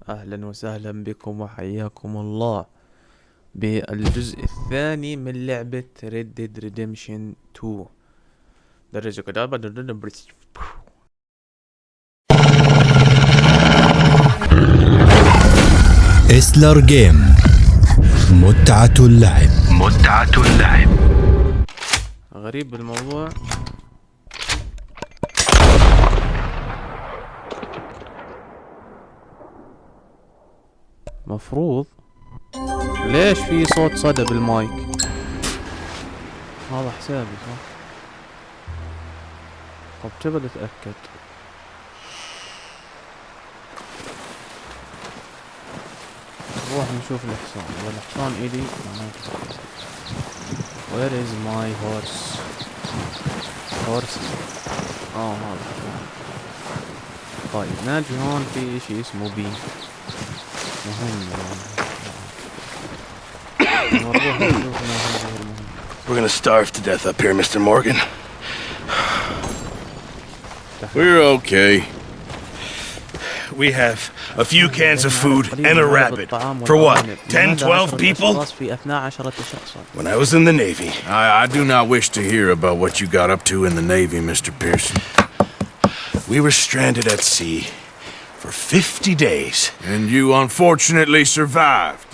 أهلا وسهلا بكم وحياكم الله بالجزء الثاني من لعبة Red Dead Redemption 2. درجة كتابة إسلر جيم. متعة اللعب. غريب الموضوع. مفروض ليش في صوت صدى بالمايك؟ هذا حسابي صح؟ طب تبى اتأكد. نروح نشوف الحصان. والحصان إلي Where is my horse? هذا. طيب ناجي هون في اشي اسمه بي مهم. We're gonna starve to death up here, Mr. Morgan. We're okay. We have a few cans of food and a rabbit. For what? 10, 12 people? When I was in the Navy. I do not wish to hear about what you got up to in the Navy, Mr. Pearson. We were stranded at sea for 50 days. And you unfortunately survived.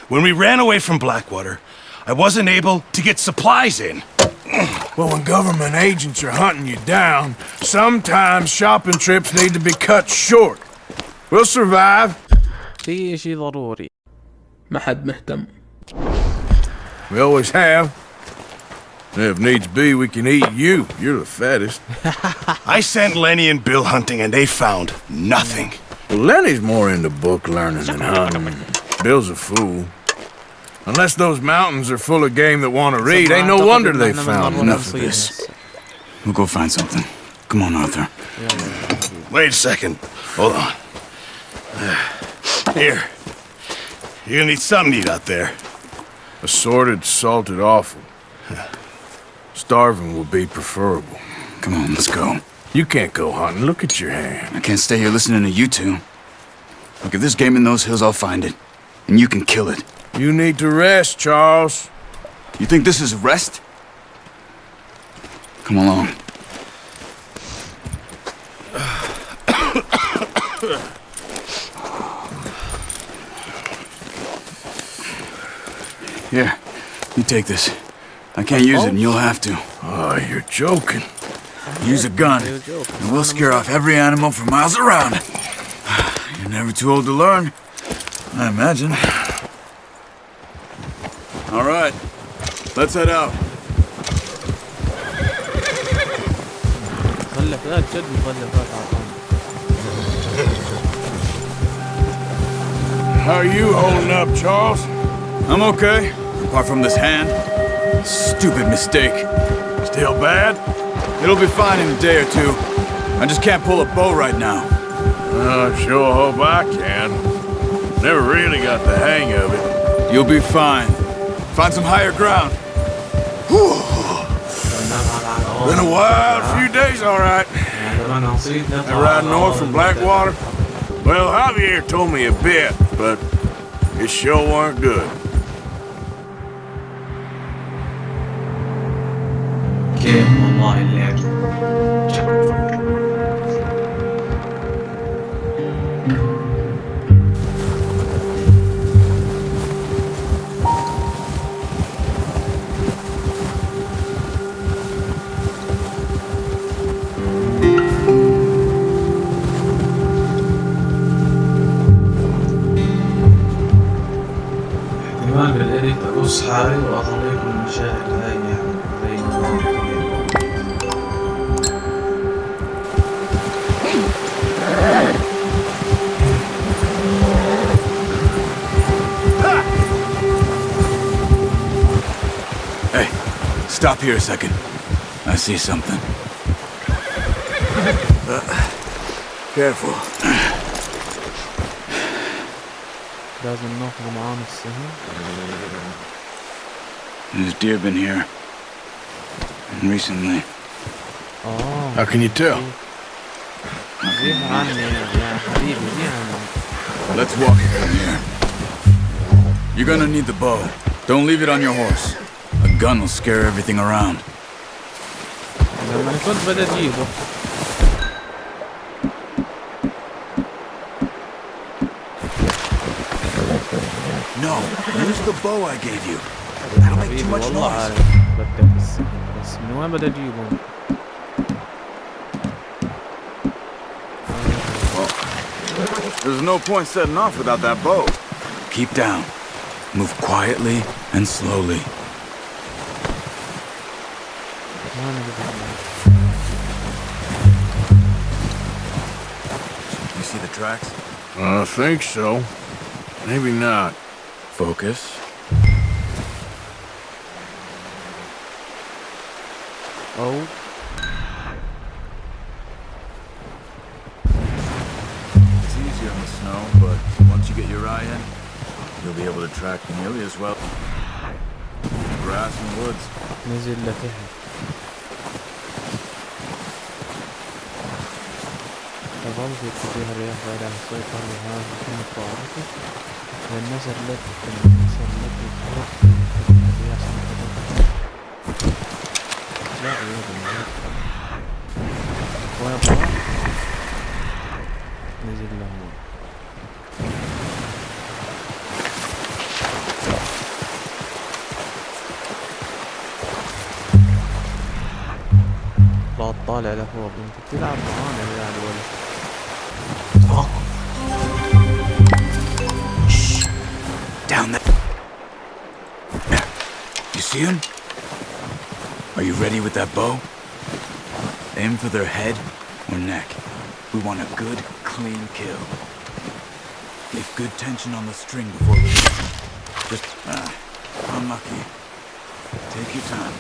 When we ran away from Blackwater, I wasn't able to get supplies in. Well, when government agents are hunting you down, sometimes shopping trips need to be cut short. We'll survive. في شيء ضروري. ما حد مهتم. We always have. If needs be, we can eat you. You're the fattest. I sent Lenny and Bill hunting and they found nothing. Well, Lenny's more into book learning than hunting. Bill's a fool. Unless those mountains are full of game that want to read, ain't no wonder they found enough of this. We'll go find something. Come on, Arthur. Wait a second. Hold on. Here. You're gonna need something to eat out there. Assorted, salted offal. Starving will be preferable. Come on, let's go. You can't go hunting. Look at your hand. I can't stay here listening to you two. Look, if there's game in those hills, I'll find it. And you can kill it. You need to rest, Charles. You think this is rest? Come along. Here, you take this. I can't use it and you'll have to. Oh, you're joking. Use a gun, and we'll scare off every animal for miles around. You're never too old to learn, I imagine. All right, let's head out. How are you holding up, Charles? I'm okay, apart from this hand. Stupid mistake. Still bad? It'll be fine in a day or two. I just can't pull a bow right now. I sure hope I can. Never really got the hang of it. You'll be fine. Find some higher ground. Been a wild few days, all right. I ride north from Blackwater. Well, Javier told me a bit, but it sure weren't good. كيف والله اللي عجب. احتمال بالإيديت أقص حالي وأطليكم المشاهد هاي يعني زي ما Hey, stop here a second. I see something. Careful. لازم ناخذ معانا السهم. There's deer been here. Recently. How can you tell? زيح عني يا حبيبي زيح عني. Let's walk it from here. You're gonna need the bow. Don't leave it on your horse. A gun will scare everything around. لما كنت بدي اجيبه. No, use the bow I gave you. That'll make too much والله noise. عارف بدك السهم بس من وين بدي اجيبه؟ There's no point setting off without that bow. Keep down. Move quietly and slowly. You see the tracks? I think so. Maybe not. Focus. Oh. It's easier in the snow, but once you get your eye in, you'll be able to track nearly as well. Grass and woods. نزل لتحت. تظل في اتجاه الرياح بعد عن السيطرة وهذا كانت طائرته والنسر التي تروح في اتجاه الرياح سنتظر. لا عيوب الموت. وين طلع؟ نزل لهون. لا تطالع لفوق انت بتلعب معانا يا الولد. Shh. Down there. You see him? Are you ready with that bow? Aim for their head or neck. We want a good, clean kill. Leave good tension on the string before releasing. Just, unlucky. Take your time.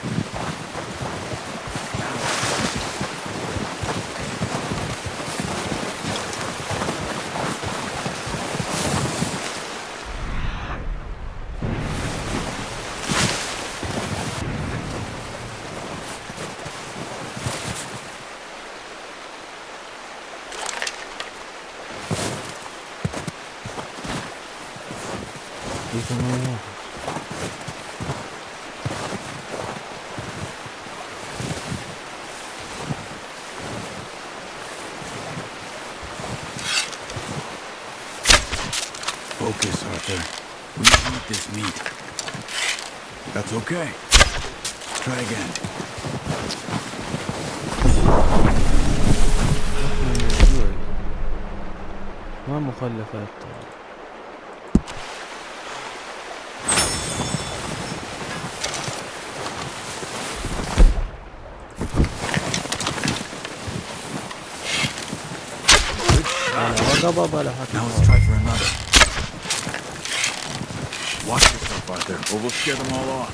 Focus, Arthur. We need this meat. That's okay. Try again. ما مخلفات Now let's try for another. Watch yourself, Arthur, or we'll scare them all off.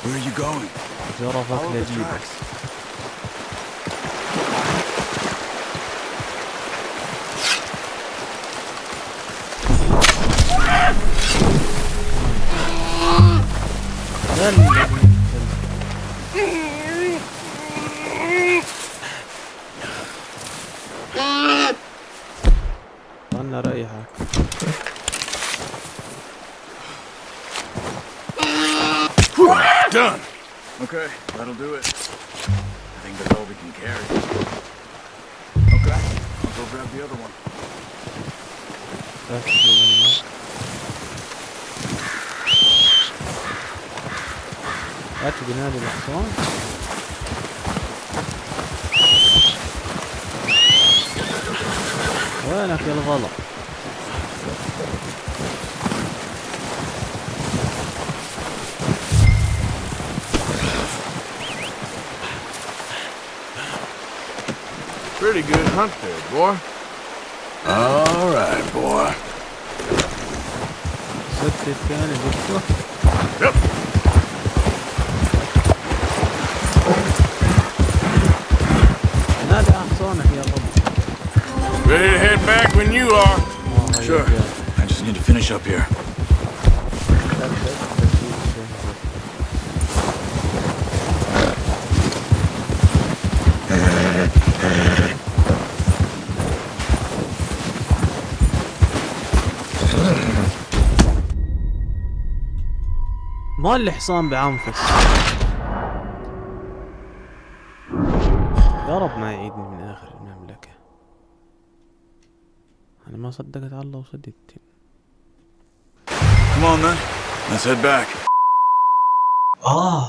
Where are you going? Follow the tracks. أنا ريحك. Done. Okay, that'll do it. I think that's all we can carry. Okay, I'll go grab the other one. هاتوا بنادي الحصان. وينك يا الغلط؟ Pretty good hunt there, boy. All right, boy. ست الثاني جبته. Yep. نادي حصانك يا رب. Ready to head back when you are. Sure. I just need to finish up here. ما الحصان بعنفس. يا رب ما يعيدني من آخر المملكة. أنا ما صدقت على الله وصدقت. Come on then, let's head back.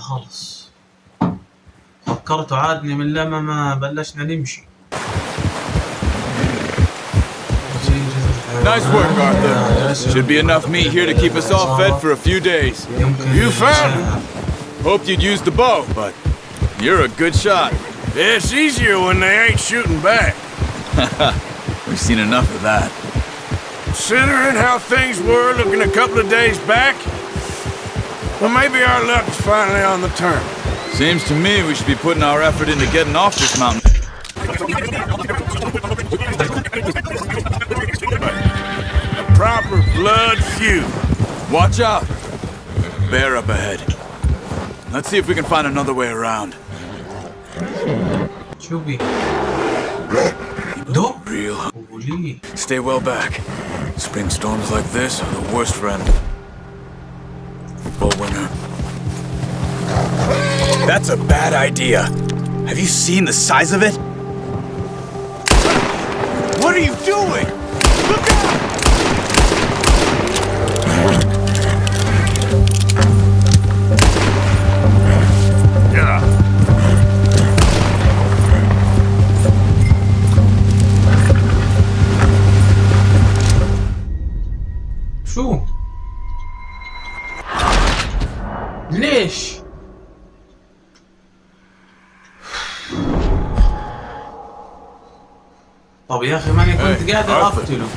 خلص فكرت عادني من لما ما بلشنا نمشي. Nice work, Arthur. Should be enough meat here to keep us all fed for a few days. You found it. Hoped you'd use the bow, but you're a good shot. It's easier when they ain't shooting back. We've seen enough of that. Considering how things were looking a couple of days back, well, maybe our luck's finally on the turn. Seems to me we should be putting our effort into getting off this mountain. A proper blood feud. Watch out! Bear up ahead. Let's see if we can find another way around. شو بي؟ دو؟ Real. واللي Stay well back. Spring storms like this are the worst friend. Bull winner. That's a bad idea. Have you seen the size of it? What are you doing? Look out! Yeah. شو؟ ليش؟ طب يا اخي ماني كنت قاعد اقتله.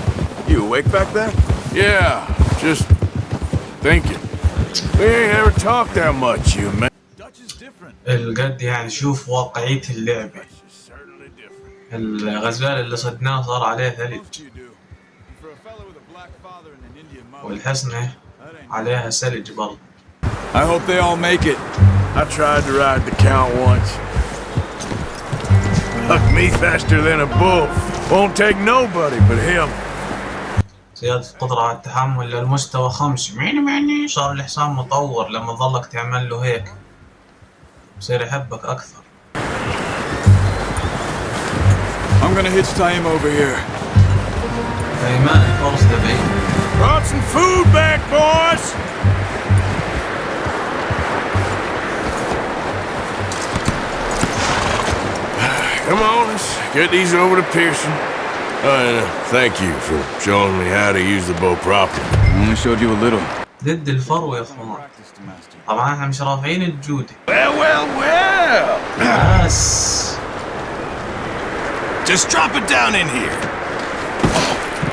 You awake back there? Yeah, just thinking. We ain't ever talked that much, you man. Dutch is different. القد يعني شوف واقعية اللعبة. Certainly different. الغزال اللي صدناه صار عليه ثلج. والحصنة عليها ثلج برضه. I hope they all make it. I tried to ride the count once. Huck me faster than a bull. Won't take nobody but him. زيادة القدرة على التحمل للمستوى 5. معني صار الحصان مطور لما ظلك تعمل له هيك. بصير يحبك أكثر. I'm gonna hitch him over here. دايما فرصة بعيد. Brought some food back, boys! Come on, let's get these over to Pearson. And thank you for showing me how to use the bow properly. I only showed you a little. ضد الفرو يا اخوان. طبعا احنا مش رافعين الجودة. Well. بس Just drop it down in here.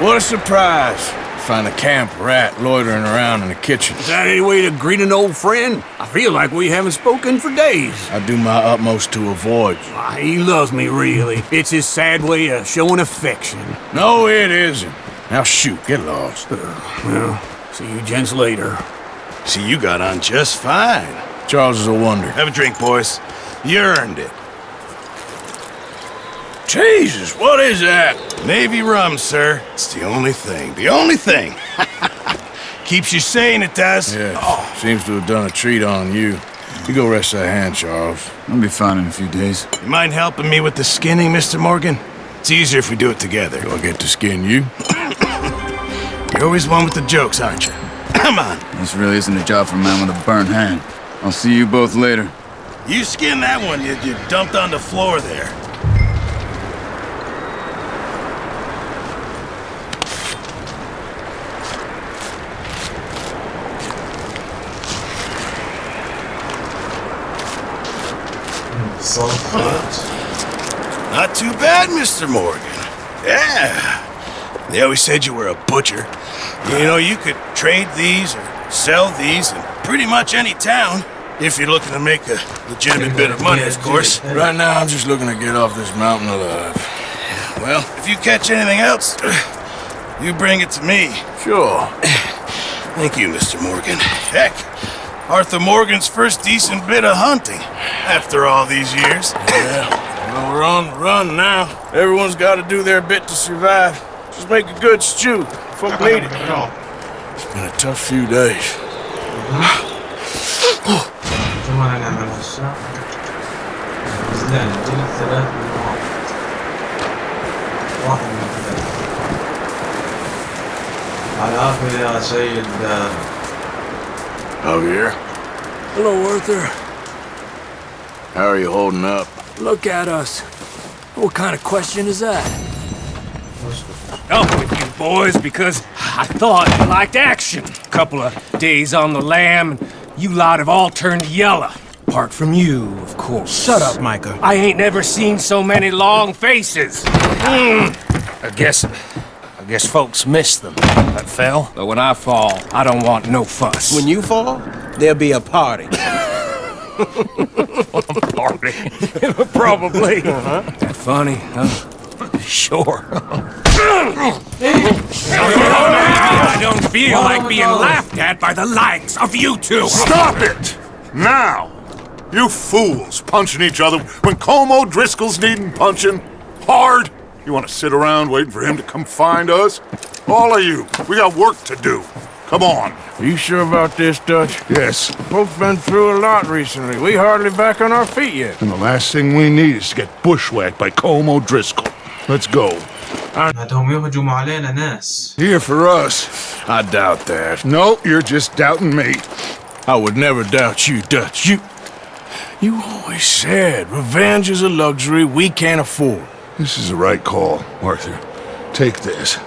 What a surprise. Find a camp rat loitering around in the kitchen. Is that any way to greet an old friend? I feel like we haven't spoken for days. I do my utmost to avoid you. He loves me, really. It's his sad way of showing affection. No, it isn't. Now shoot, get lost. Well, see you gents later. See, you got on just fine. Charles is a wonder. Have a drink, boys. You earned it. Jesus, what is that? Navy rum, sir. It's the only thing. The only thing. Keeps you sane, it does. Yeah, seems to have done a treat on you. You go rest that hand, Charles. I'll be fine in a few days. You mind helping me with the skinning, Mr. Morgan? It's easier if we do it together. Do I get to skin you? You're always one with the jokes, aren't you? Come on. This really isn't a job for a man with a burnt hand. I'll see you both later. You skin that one you dumped on the floor there. Not too bad, Mr. Morgan. Yeah. They always said you were a butcher. You know, you could trade these or sell these in pretty much any town, if you're looking to make a legitimate bit of money, of course. Right now, I'm just looking to get off this mountain alive. Well, if you catch anything else, you bring it to me. Sure. Thank you, Mr. Morgan. Heck, Arthur Morgan's first decent bit of hunting after all these years. Yeah, well, we're on the run now. Everyone's got to do their bit to survive. Just make a good stew if I'm needed. It's been a tough few days. 3 من 1 من 3. على العافية يا سيد. Javier? Hello, Arthur. How are you holding up? Look at us. What kind of question is that? Up with you boys because I thought you liked action. Couple of days on the lam, and you lot have all turned yellow. Apart from you, of course. Shut up, Micah. I ain't never seen so many long faces. I guess folks miss them. That fell. But when I fall, I don't want no fuss. When you fall, there'll be a party. Party. Probably. That funny, huh? Sure. I don't feel like being laughed at by the likes of you two. Stop it! Now! You fools punching each other when Como Driscoll's needing punching. Hard! You want to sit around waiting for him to come find us? All of you, we got work to do. Come on. Are you sure about this, Dutch? Yes. Both been through a lot recently. We hardly back on our feet yet. And the last thing we need is to get bushwhacked by Como Driscoll. Let's go. عندهم يهجموا علينا ناس. Here for us. I doubt that. No, you're just doubting me. I would never doubt you, Dutch. You always said revenge is a luxury we can't afford. This is the right call, Arthur. Take this.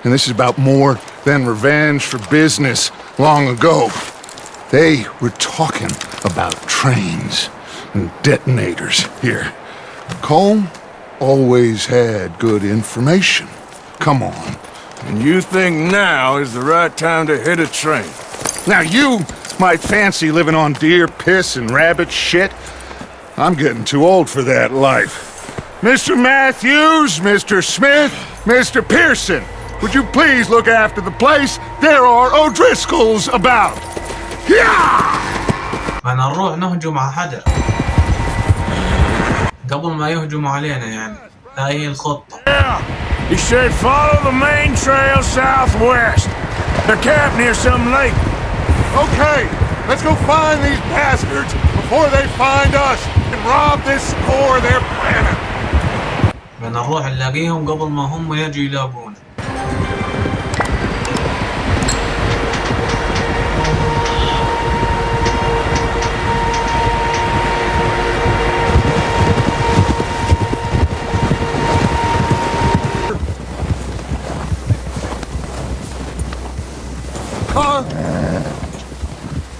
And this is about more than revenge for business long ago. They were talking about trains and detonators here. Colm always had good information. Come on. And you think now is the right time to hit a train? Now you might fancy living on deer piss and rabbit shit. I'm getting too old for that life. Mr. Matthews, Mr. Smith, Mr. Pearson, would you please look after the place? There are O'Driscolls about. أنا نروح نهجم على حدا قبل ما يهجموا علينا يعني. هاي الخطة. Yeah, he said follow the main trail southwest. They're camped near some lake. Okay, let's go find these bastards before they find us and rob this store they're planning. بدنا نروح نلاقيهم قبل ما هم يجوا يلاقونا.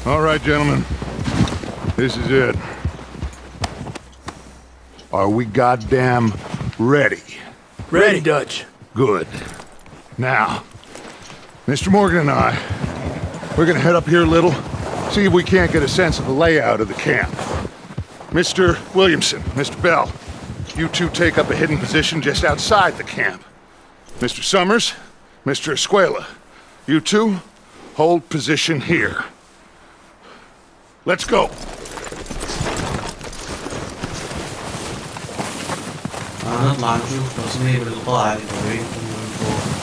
All right, gentlemen. This is it. Are we goddamn ready? Ready, Dutch. Good. Now, Mr. Morgan and I, we're gonna head up here a little, see if we can't get a sense of the layout of the camp. Mr. Williamson, Mr. Bell, you two take up a hidden position just outside the camp. Mr. Summers, Mr. Escuela, you two hold position here. Let's go. نطلع نشوف تصميم القاعدة بعيدكم من فوق.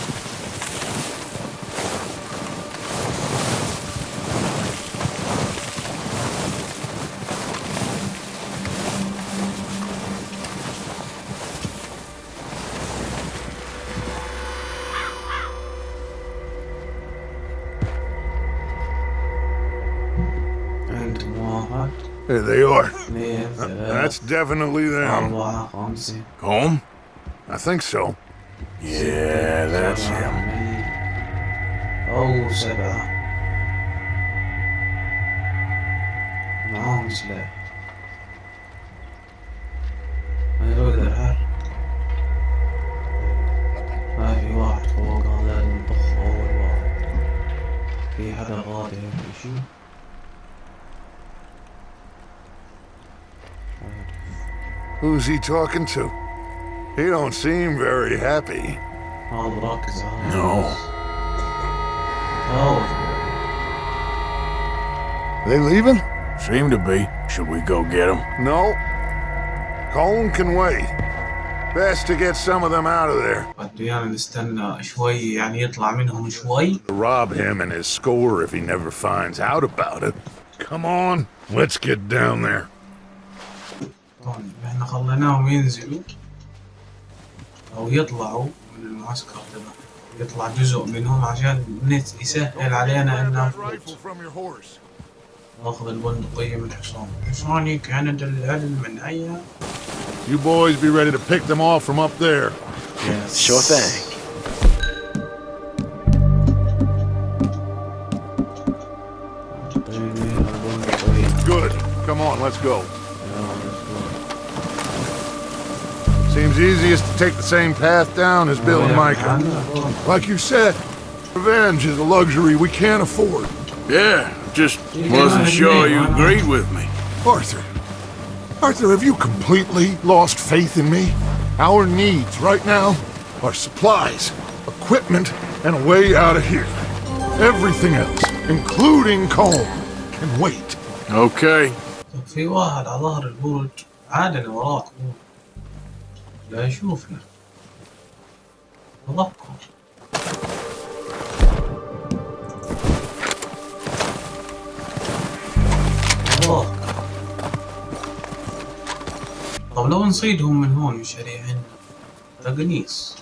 There they are. That's definitely them. Home? I think so. Yeah, that's him. أو 7 معاهم سلاح. هيروح الحر. ما في واحد فوق لازم نطخ أول واحد. في حدا غادي هيك شي. Who's he talking to? He don't seem very happy. No. They leaving? Seem to be. Should we go get them? No. Colm can wait. Best to get some of them out of there. بدنا نستنى شوي يعني يطلع منهم شوي. Rob him and his score if he never finds out about it. Come on, let's get down there. طيب احنا خليناهم ينزلوا او يطلعوا من المعسكر تبعهم، يطلع جزء منهم عشان يسهل علينا ان نفوت. اخذ البندقية من الحصان. حصاني كانت العلم من ايام. You boys be ready to pick them off from up there. Yes. Sure thing. Good. Come on, let's go. Seems easiest to take the same path down as Bill and Micah. Like you said, revenge is a luxury we can't afford. Yeah, just wasn't sure you agreed with me. Arthur, have you completely lost faith in me? Our needs right now are supplies, equipment, and a way out of here. Everything else, including calm, can wait. Okay. في واحد على ظهر البرج عادنا وراك لا يشوفنا. تذكر. الله. طب لو نصيدهم من هون مش هريحين تقنيس.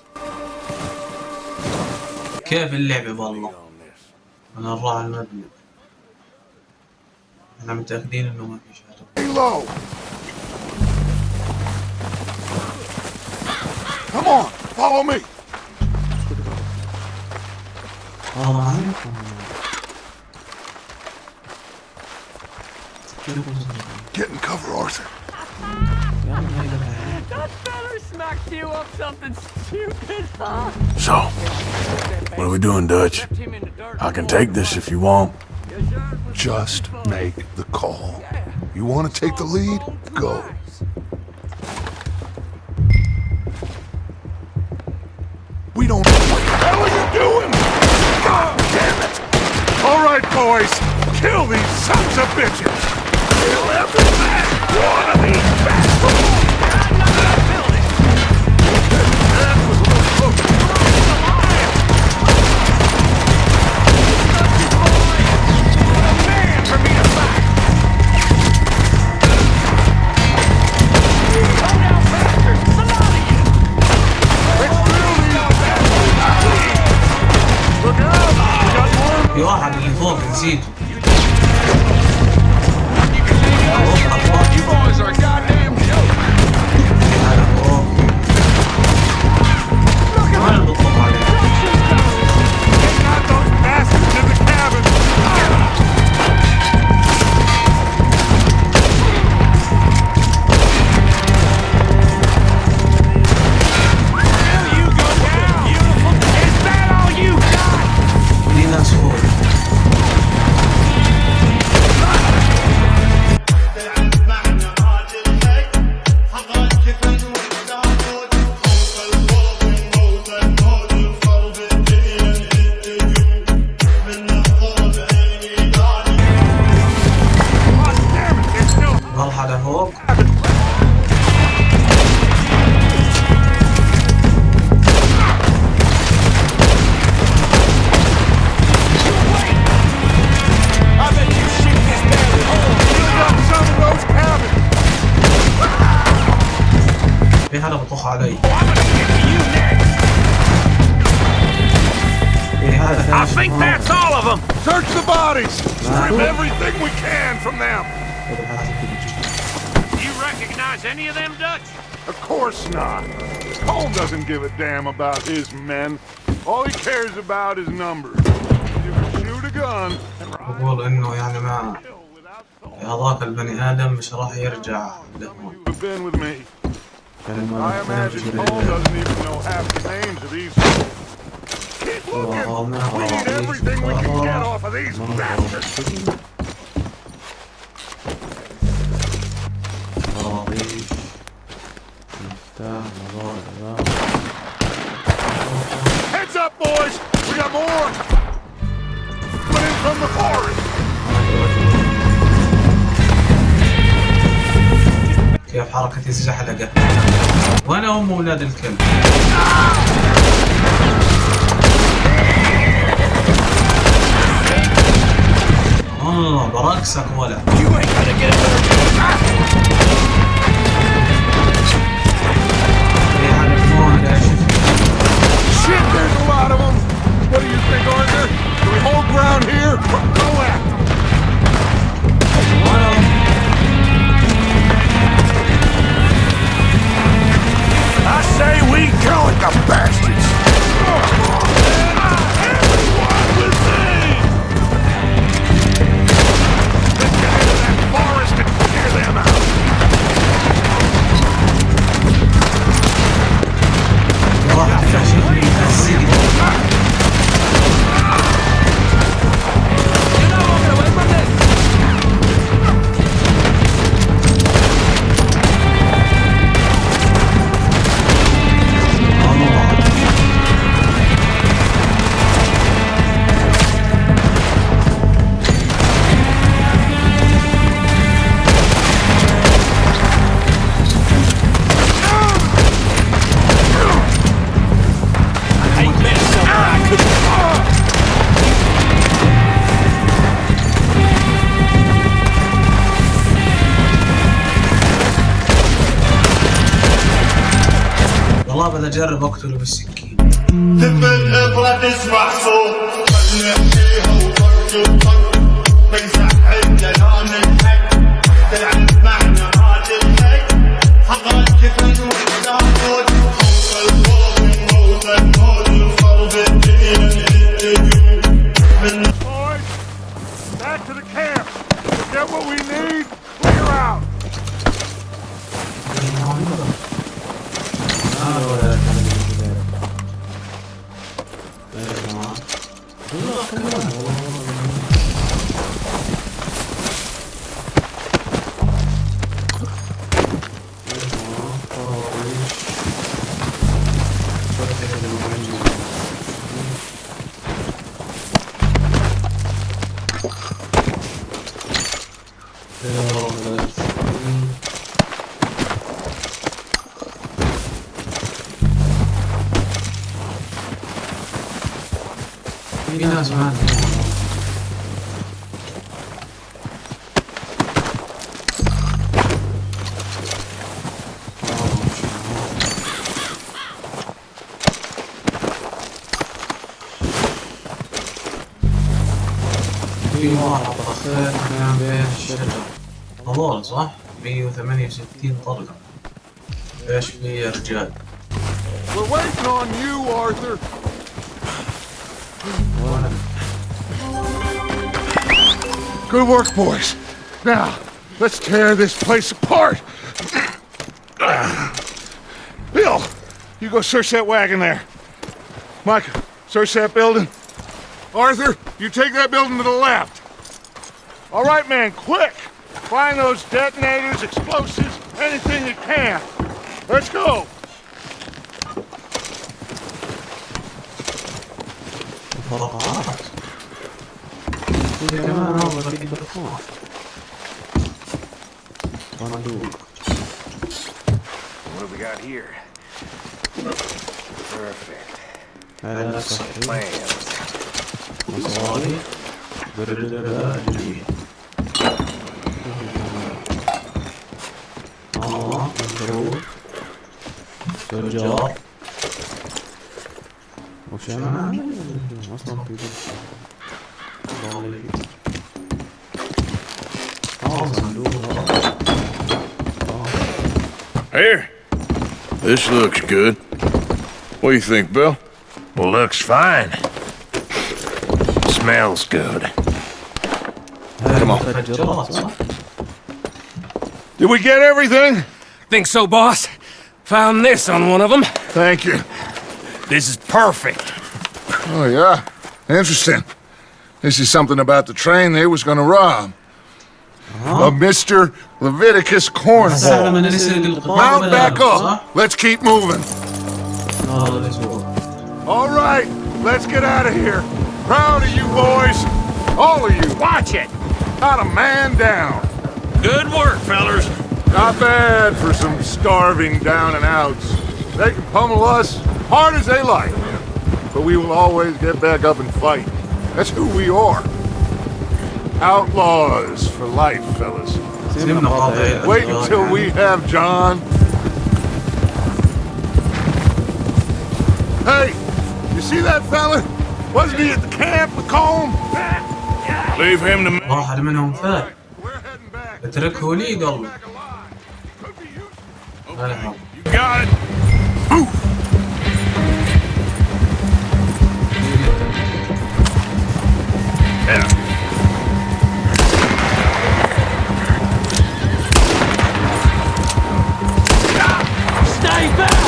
كيف اللعبة والله؟ أنا الراعي المبني. احنا متأكدين إنه ما في شيء. Come on, follow me. Get in cover, Arthur. That feller smacked you up something stupid, huh? So, what are we doing, Dutch? I can take this if you want. Just make the call. You want to take the lead? Go. We don't know what the hell are you doing? God damn it! All right, boys, kill these sons of bitches. Kill every last one of these bastards. That was a little close. في واحد اللي فوق نسيته. علي. I think that's all of them. Search the bodies. Strip everything we can from them. You recognize any of them, Dutch? Of course not. Colm doesn't give a damn about his men. All he cares about is numbers. You can shoot a gun and بقول إنه يعني ما هذاك البني آدم مش راح يرجع لهون. You've been with me. I imagine Colm doesn't even know half the names of these people. Keep looking. We need everything we can get off of these bastards. Heads up, boys! We got more! Coming in from the forest! كيف حركة الزحلقة؟ وين هم أولاد الكلب؟ برقصك ولا؟ Shit, there's a lot of them! What do you think, Arthur? Do we hold ground here? Go at them! I say we go at the bastards! Everyone with me! Let's get into that forest and clear them out! والله بدي اجرب اقتله بالسكين. دب الابره تسمع صوت خليها وطق بيسحب كلام الحق تلعب معنا هذا الحق حقا كفن وحدود موت الموت موت الموت وصرب الدنيا من Boys, back to the camp. We'll get what we need. Clear out. في ناس معنا. في واحد طخيت كان بين الشجر هذول صح؟ 168 طلقة. ايش في يا رجال؟ We're waiting on you, Arthur. Good work, boys. Now, let's tear this place apart. Bill, you go search that wagon there. Micah, search that building. Arthur, you take that building to the left. All right, man, quick. Find those detonators, explosives, anything you can. Let's go. كمان هذا في التلفون صندوق. What have we got here? Perfect. هذا نفس Plans. مصاري برجاجي مشروع تجار وشمع اصلا في Here. This looks good. What do you think, Bill? Well, looks fine. Smells good. Come on. Did we get everything? Think so, boss? Found this on one of them. Thank you. This is perfect. Oh, yeah? Interesting. This is something about the train they was gonna rob. Of Mr. Leviticus Cornwall. Mount back up. Let's keep moving. All right, let's get out of here. Proud of you boys. All of you. Watch it. Not a man down. Good work, fellers. Not bad for some starving down and outs. They can pummel us hard as they like. But we will always get back up and fight. That's who we are. Outlaws for life, fellas. Wait until we have John. Hey, You see that fella? Wasn't he at the camp with Colm? Leave him to me. واحد منهم فات. اتركه لي قلبي. You got it. Stay back!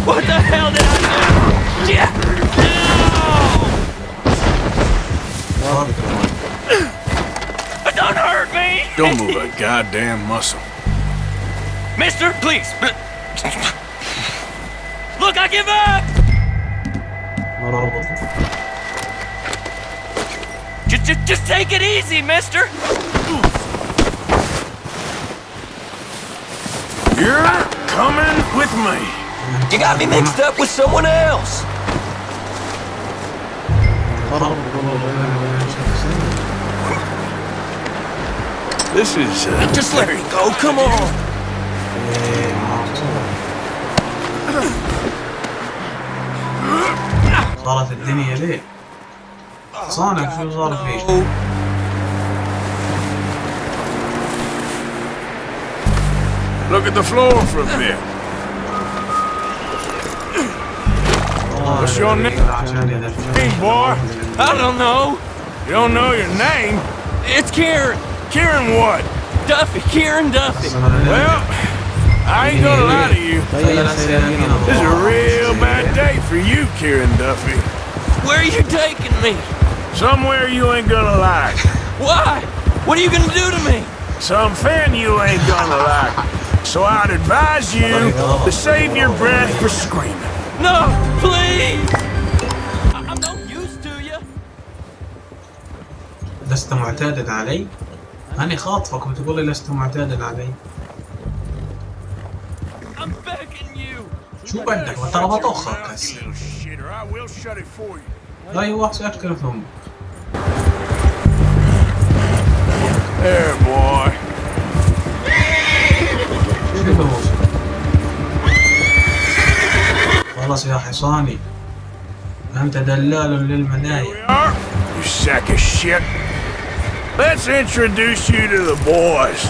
What the hell did I do? Yeah! No! Don't hurt me! Don't move a goddamn muscle. Mister, please! Look, I give up! Just take it easy, mister! You're coming with me. You got me mixed up with someone else! This is, Just let me go, come on! صارت الدنيا ليه؟ صانع شو صار فيه؟ Look at the floor for a bit. What's your name, boy? I don't know! You don't know your name? It's Kieran! Kieran what? Duffy, Kieran Duffy! Well, I ain't gonna lie to you. This is a real bad day for you, Kieran Duffy. Where are you taking me? Somewhere you ain't gonna like. Why? What are you gonna do to me? Something you ain't gonna like. So I'd advise you to save your breath for screaming. No, please! I'm no use to you. لست معتادا علي؟ أنا خاطفك وتقول لي لست معتادا علي. I'm begging you. شو بدك؟ ترى بطخك هسه. لا واحد سأكل فمك. There, boy. خلاص يا حصاني. أنت دلال للمنايا. You sack of shit. Let's introduce you to the boys.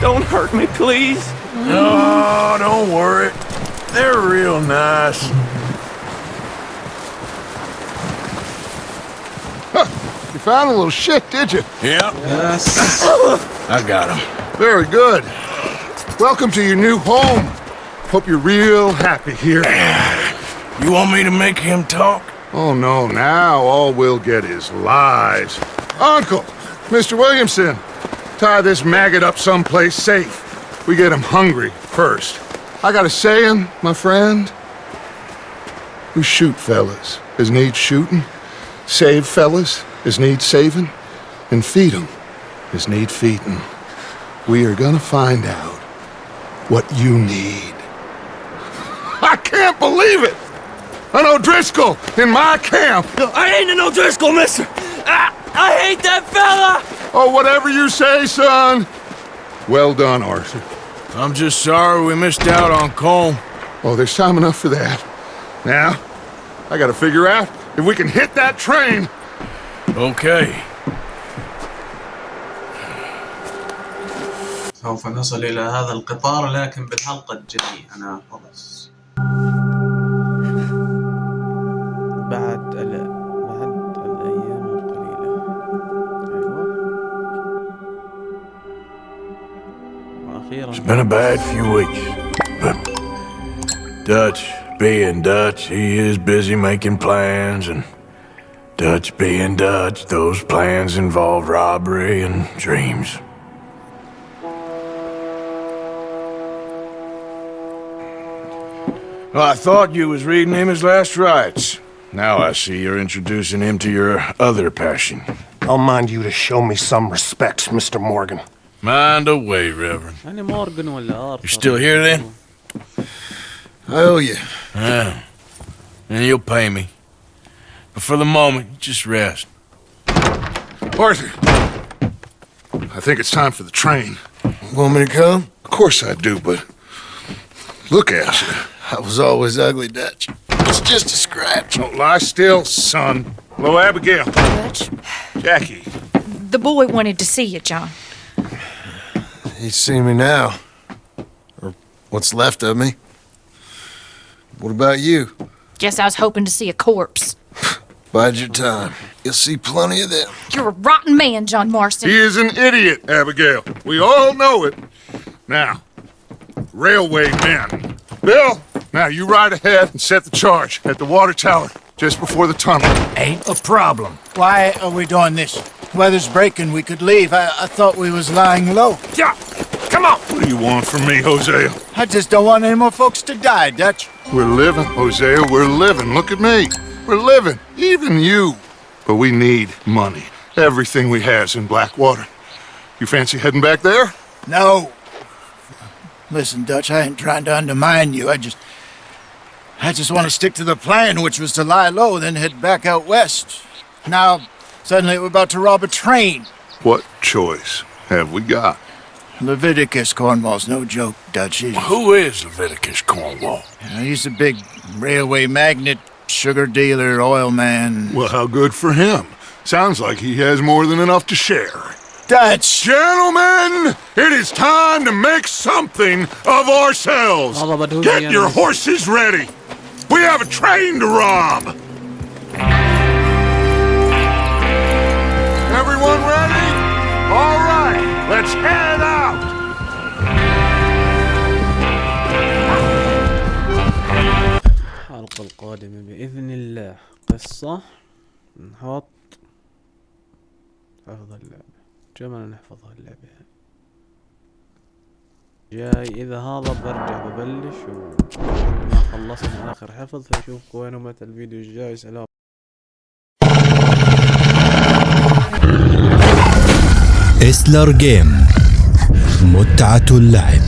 Don't hurt me, please. No, don't worry. They're real nice. Huh, you found a little shit, did you? Yep. Yes. I got him. Very good. Welcome to your new home. Hope you're real happy here. You want me to make him talk? Oh, no, now all we'll get is lies. Uncle, Mr. Williamson, tie this maggot up someplace safe. We get him hungry first. I got a saying, my friend. We shoot fellas as need shooting, save fellas as need saving, and feed 'em as need feeding. We are gonna find out what you need. I can't believe it! An O'Driscoll in my camp! I ain't an O'Driscoll, mister! I hate that fella! Oh, whatever you say, son. Well done, Arthur. I'm just sorry we missed out on Colm. Oh, there's time enough for that. Now, I gotta figure out if we can hit that train. Okay. سوف نصل إلى هذا القطار لكن بالحلقة الجاية. أنا خلص. بعد الأيام القليلة. وأخيرا. It's been a bad few weeks, but Dutch being Dutch, he is busy making plans, and Dutch being Dutch, those plans involve robbery and dreams. Well, I thought you was reading him his last rites. Now I see you're introducing him to your other passion. I'll mind you to show me some respect, Mr. Morgan. Mind away, Reverend. يعني مورغان ولا You're still here then? I owe you. Yeah. And you'll pay me. But for the moment, just rest. Arthur, I think it's time for the train. Want me to come? Of course I do, but look at you. I was always ugly, Dutch. It's just a scratch. Don't lie still, son. Hello, Abigail. Dutch, Jackie. the boy wanted to see you, John. He's seen me now. Or what's left of me. What about you? Guess I was hoping to see a corpse. Bide your time. You'll see plenty of them. You're a rotten man, John Marston. He is an idiot, Abigail. We all know it. Now, railway men. Bill, now you ride ahead and set the charge at the water tower just before the tunnel. Ain't a problem. Why are we doing this? Weather's breaking, we could leave. I thought we was lying low. Yeah, come on. What do you want from me, Hosea? I just don't want any more folks to die, Dutch. We're living, Hosea, we're living. Look at me. We're living, even you. But we need money. Everything we has in Blackwater. You fancy heading back there? No. Listen, Dutch, I ain't trying to undermine you. I just want to stick to the plan, which was to lie low, then head back out west. Now, suddenly we're about to rob a train. What choice have we got? Leviticus Cornwall's no joke, Dutch. Who is Leviticus Cornwall? He's a big railway magnate, sugar dealer, oil man. Well, how good for him. Sounds like he has more than enough to share. Dutch! Gentlemen, it is time to make something of ourselves. Get your horses ready. We have a train to rob. Everyone ready? All right, let's head out. الحلقة القادمة بإذن الله قصة نحط حفظ اللعبة جمعنا نحفظها اللعبة جاي إذا هذا برجع ببلش وما خلصنا آخر حفظ فنشوفكم وين متى الفيديو الجاي. سلام. إسلر جيم متعة اللعب.